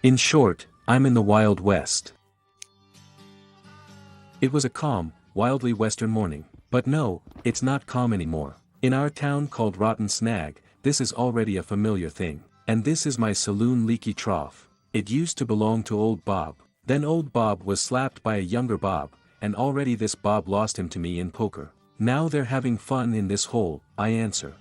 In short, I'm in the Wild West. It was a calm, wildly western morning, but no, it's not calm anymore. In our town called Rotten Snag, this is already a familiar thing. And this is my saloon Leaky Trough. It used to belong to old Bob. Then old Bob was slapped by a younger Bob, and already this Bob lost him to me in poker. Now they're having fun in this hole, I answer.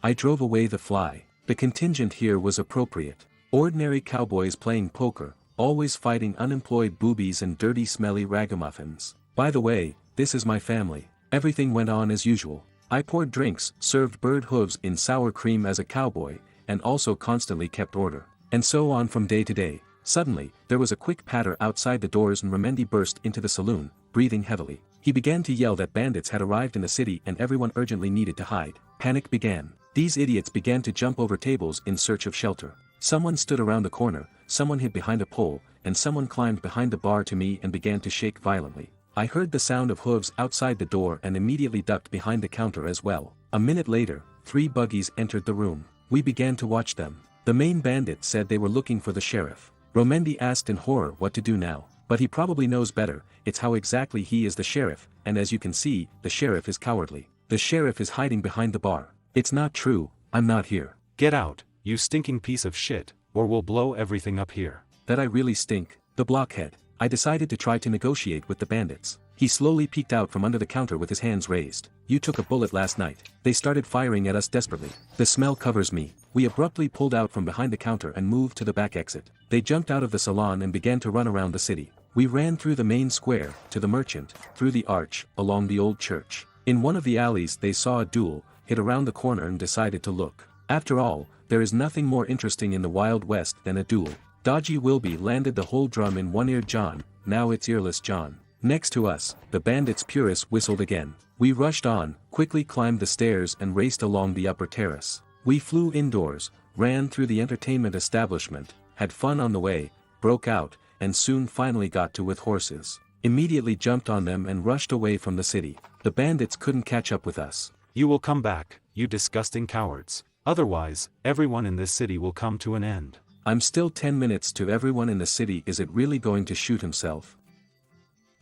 I drove away the fly. The contingent here was appropriate. Ordinary cowboys playing poker, always fighting unemployed boobies and dirty smelly ragamuffins. By the way, this is my family. Everything went on as usual. I poured drinks, served bird hooves in sour cream as a cowboy, and also constantly kept order. And so on from day to day. Suddenly, there was a quick patter outside the doors and Ramendi burst into the saloon, breathing heavily. He began to yell that bandits had arrived in the city and everyone urgently needed to hide. Panic began. These idiots began to jump over tables in search of shelter. Someone stood around the corner, someone hid behind a pole, and someone climbed behind the bar to me and began to shake violently. I heard the sound of hooves outside the door and immediately ducked behind the counter as well. A minute later, 3 buggies entered the room. We began to watch them. The main bandit said they were looking for the sheriff. Romendi asked in horror what to do now, but he probably knows better. It's how exactly he is the sheriff, and as you can see, the sheriff is cowardly. The sheriff is hiding behind the bar. It's not true, I'm not here. Get out, you stinking piece of shit, or we'll blow everything up here. That I really stink. The blockhead. I decided to try to negotiate with the bandits. He slowly peeked out from under the counter with his hands raised. You took a bullet last night. They started firing at us desperately. The smell covers me. We abruptly pulled out from behind the counter and moved to the back exit. They jumped out of the salon and began to run around the city. We ran through the main square, to the merchant, through the arch, along the old church. In one of the alleys they saw a duel, hid around the corner and decided to look. After all, there is nothing more interesting in the Wild West than a duel. Dodgy Wilby landed the whole drum in one-eared John, now it's earless John. Next to us, the bandits' purist whistled again. We rushed on, quickly climbed the stairs and raced along the upper terrace. We flew indoors, ran through the entertainment establishment, had fun on the way, broke out, and soon finally got to with horses. Immediately jumped on them and rushed away from the city. The bandits couldn't catch up with us. You will come back, you disgusting cowards. Otherwise, everyone in this city will come to an end. I'm still 10 minutes to everyone in the city. Is it really going to shoot himself?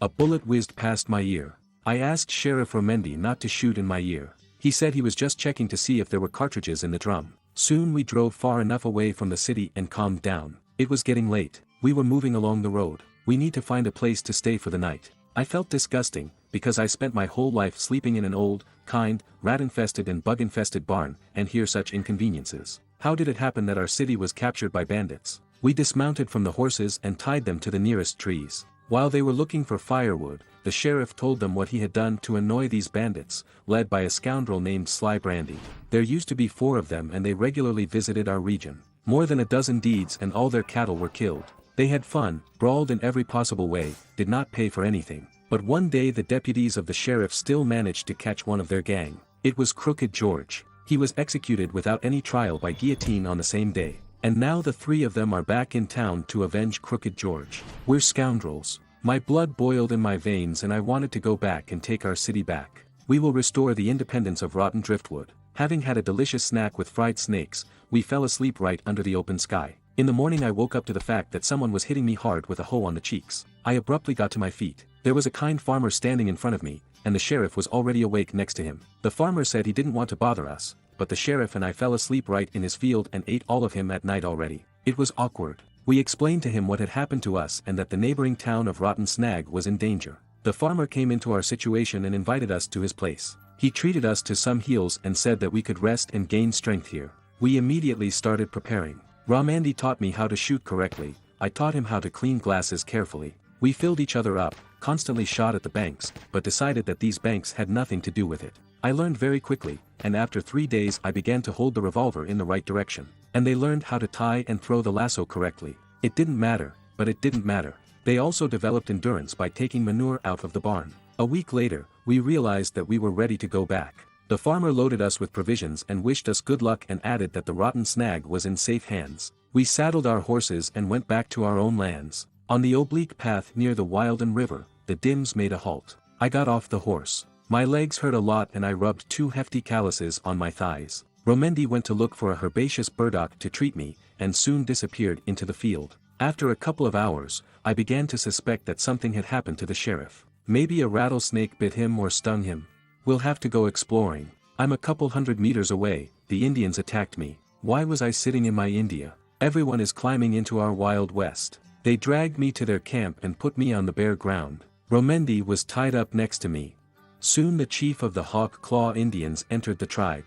A bullet whizzed past my ear. I asked Sheriff Romendi not to shoot in my ear. He said he was just checking to see if there were cartridges in the drum. Soon we drove far enough away from the city and calmed down. It was getting late. We were moving along the road. We need to find a place to stay for the night. I felt disgusting, because I spent my whole life sleeping in an old, kind, rat-infested and bug-infested barn, and hear such inconveniences. How did it happen that our city was captured by bandits? We dismounted from the horses and tied them to the nearest trees. While they were looking for firewood, the sheriff told them what he had done to annoy these bandits, led by a scoundrel named Sly Brandy. There used to be 4 of them and they regularly visited our region. More than a dozen deeds and all their cattle were killed. They had fun, brawled in every possible way, did not pay for anything. But one day the deputies of the sheriff still managed to catch one of their gang. It was Crooked George. He was executed without any trial by guillotine on the same day. And now the 3 of them are back in town to avenge Crooked George. We're scoundrels. My blood boiled in my veins and I wanted to go back and take our city back. We will restore the independence of Rotten Driftwood. Having had a delicious snack with fried snakes, we fell asleep right under the open sky. In the morning I woke up to the fact that someone was hitting me hard with a hoe on the cheeks. I abruptly got to my feet. There was a kind farmer standing in front of me, and the sheriff was already awake next to him. The farmer said he didn't want to bother us, but the sheriff and I fell asleep right in his field and ate all of him at night already. It was awkward. We explained to him what had happened to us and that the neighboring town of Rotten Snag was in danger. The farmer came into our situation and invited us to his place. He treated us to some heals and said that we could rest and gain strength here. We immediately started preparing. Ramandi taught me how to shoot correctly. I taught him how to clean glasses carefully. We filled each other up, constantly shot at the banks, but decided that these banks had nothing to do with it. I learned very quickly, and after 3 days I began to hold the revolver in the right direction. And they learned how to tie and throw the lasso correctly. It didn't matter, but it didn't matter. They also developed endurance by taking manure out of the barn. A week later, we realized that we were ready to go back. The farmer loaded us with provisions and wished us good luck and added that the Rotten Snag was in safe hands. We saddled our horses and went back to our own lands. On the oblique path near the Wilden River, the Dims made a halt. I got off the horse. My legs hurt a lot and I rubbed 2 hefty calluses on my thighs. Romendi went to look for a herbaceous burdock to treat me, and soon disappeared into the field. After a couple of hours, I began to suspect that something had happened to the sheriff. Maybe a rattlesnake bit him or stung him. We'll have to go exploring. I'm a couple 100 meters away. The Indians attacked me. Why was I sitting in my India? Everyone is climbing into our Wild West. They dragged me to their camp and put me on the bare ground. Romendi was tied up next to me. Soon the chief of the Hawk Claw Indians entered the tribe.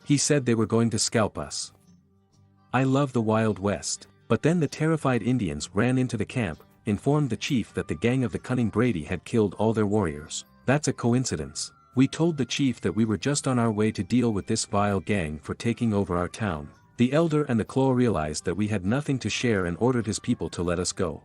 He said they were going to scalp us. I love the Wild West. But then the terrified Indians ran into the camp, informed the chief that the gang of the Cunning Brady had killed all their warriors. That's a coincidence. We told the chief that we were just on our way to deal with this vile gang for taking over our town. The elder and the Claw realized that we had nothing to share and ordered his people to let us go.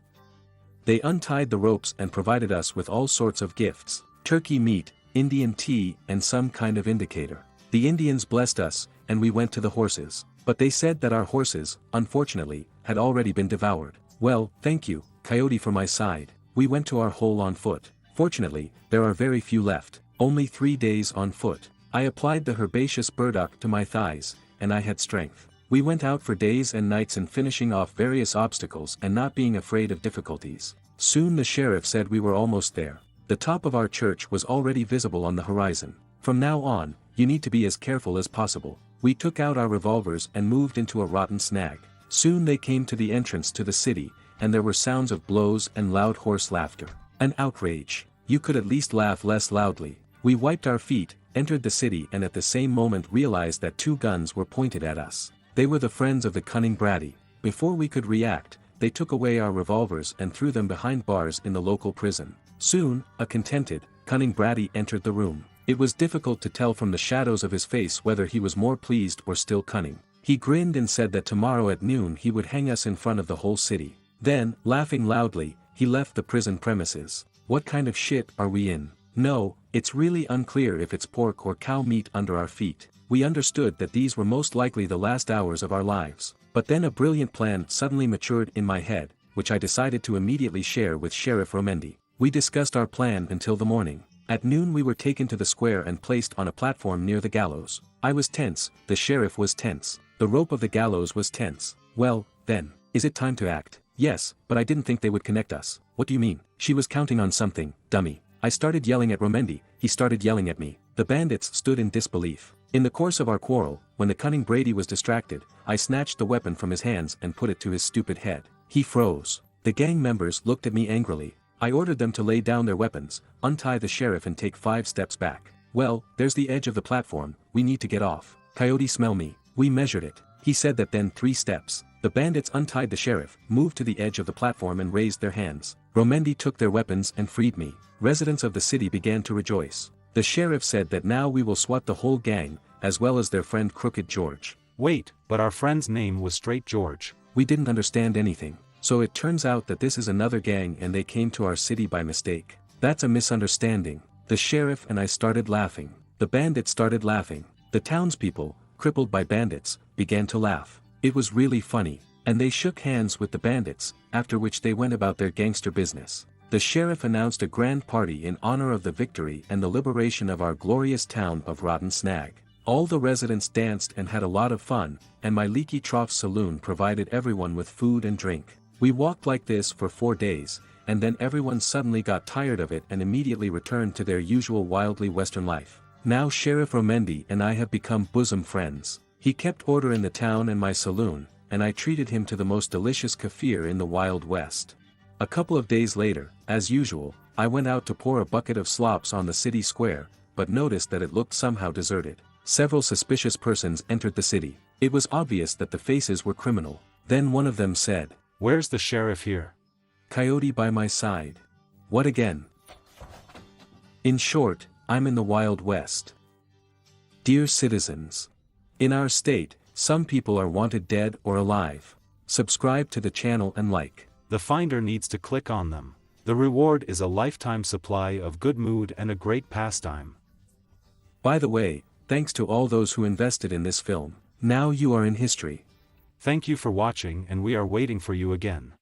They untied the ropes and provided us with all sorts of gifts: turkey meat, Indian tea, and some kind of indicator. The Indians blessed us, and we went to the horses. But they said that our horses, unfortunately, had already been devoured. Well, thank you, Coyote, for my side. We went to our hole on foot. Fortunately, there are very few left, only 3 days on foot. I applied the herbaceous burdock to my thighs, and I had strength. We went out for days and nights in finishing off various obstacles and not being afraid of difficulties. Soon the sheriff said we were almost there. The top of our church was already visible on the horizon. From now on, you need to be as careful as possible. We took out our revolvers and moved into a rotten snag. Soon they came to the entrance to the city, and there were sounds of blows and loud horse laughter. An outrage. You could at least laugh less loudly. We wiped our feet, entered the city, and at the same moment realized that 2 guns were pointed at us. They were the friends of the Cunning Brady. Before we could react, they took away our revolvers and threw them behind bars in the local prison. Soon, a contented, Cunning Brady entered the room. It was difficult to tell from the shadows of his face whether he was more pleased or still cunning. He grinned and said that tomorrow at noon he would hang us in front of the whole city. Then, laughing loudly, he left the prison premises. What kind of shit are we in? No, it's really unclear if it's pork or cow meat under our feet. We understood that these were most likely the last hours of our lives. But then a brilliant plan suddenly matured in my head, which I decided to immediately share with Sheriff Romendi. We discussed our plan until the morning. At noon we were taken to the square and placed on a platform near the gallows. I was tense, the sheriff was tense, the rope of the gallows was tense. Well, then, is it time to act? Yes, but I didn't think they would connect us. What do you mean? She was counting on something, dummy. I started yelling at Romendi, he started yelling at me. The bandits stood in disbelief. In the course of our quarrel, when the Cunning Brady was distracted, I snatched the weapon from his hands and put it to his stupid head. He froze. The gang members looked at me angrily. I ordered them to lay down their weapons, untie the sheriff and take 5 steps back. Well, there's the edge of the platform, we need to get off. Coyote, smell me. We measured it. He said that then 3 steps. The bandits untied the sheriff, moved to the edge of the platform and raised their hands. Romendi took their weapons and freed me. Residents of the city began to rejoice. The sheriff said that now we will swat the whole gang, as well as their friend Crooked George. Wait, but our friend's name was Straight George. We didn't understand anything. So it turns out that this is another gang and they came to our city by mistake. That's a misunderstanding. The sheriff and I started laughing. The bandits started laughing. The townspeople, crippled by bandits, began to laugh. It was really funny. And they shook hands with the bandits, after which they went about their gangster business. The sheriff announced a grand party in honor of the victory and the liberation of our glorious town of Rotten Snag. All the residents danced and had a lot of fun, and my Leaky Trough saloon provided everyone with food and drink. We walked like this for 4 days, and then everyone suddenly got tired of it and immediately returned to their usual wildly western life. Now Sheriff Romendi and I have become bosom friends. He kept order in the town and my saloon, and I treated him to the most delicious kefir in the Wild West. A couple of days later, as usual, I went out to pour a bucket of slops on the city square, but noticed that it looked somehow deserted. Several suspicious persons entered the city. It was obvious that the faces were criminal. Then one of them said, "Where's the sheriff here?" "Coyote by my side." "What again?" "In short, I'm in the Wild West. Dear citizens. In our state, some people are wanted dead or alive. Subscribe to the channel and like. The finder needs to click on them. The reward is a lifetime supply of good mood and a great pastime. By the way, thanks to all those who invested in this film. Now you are in history. Thank you for watching and we are waiting for you again.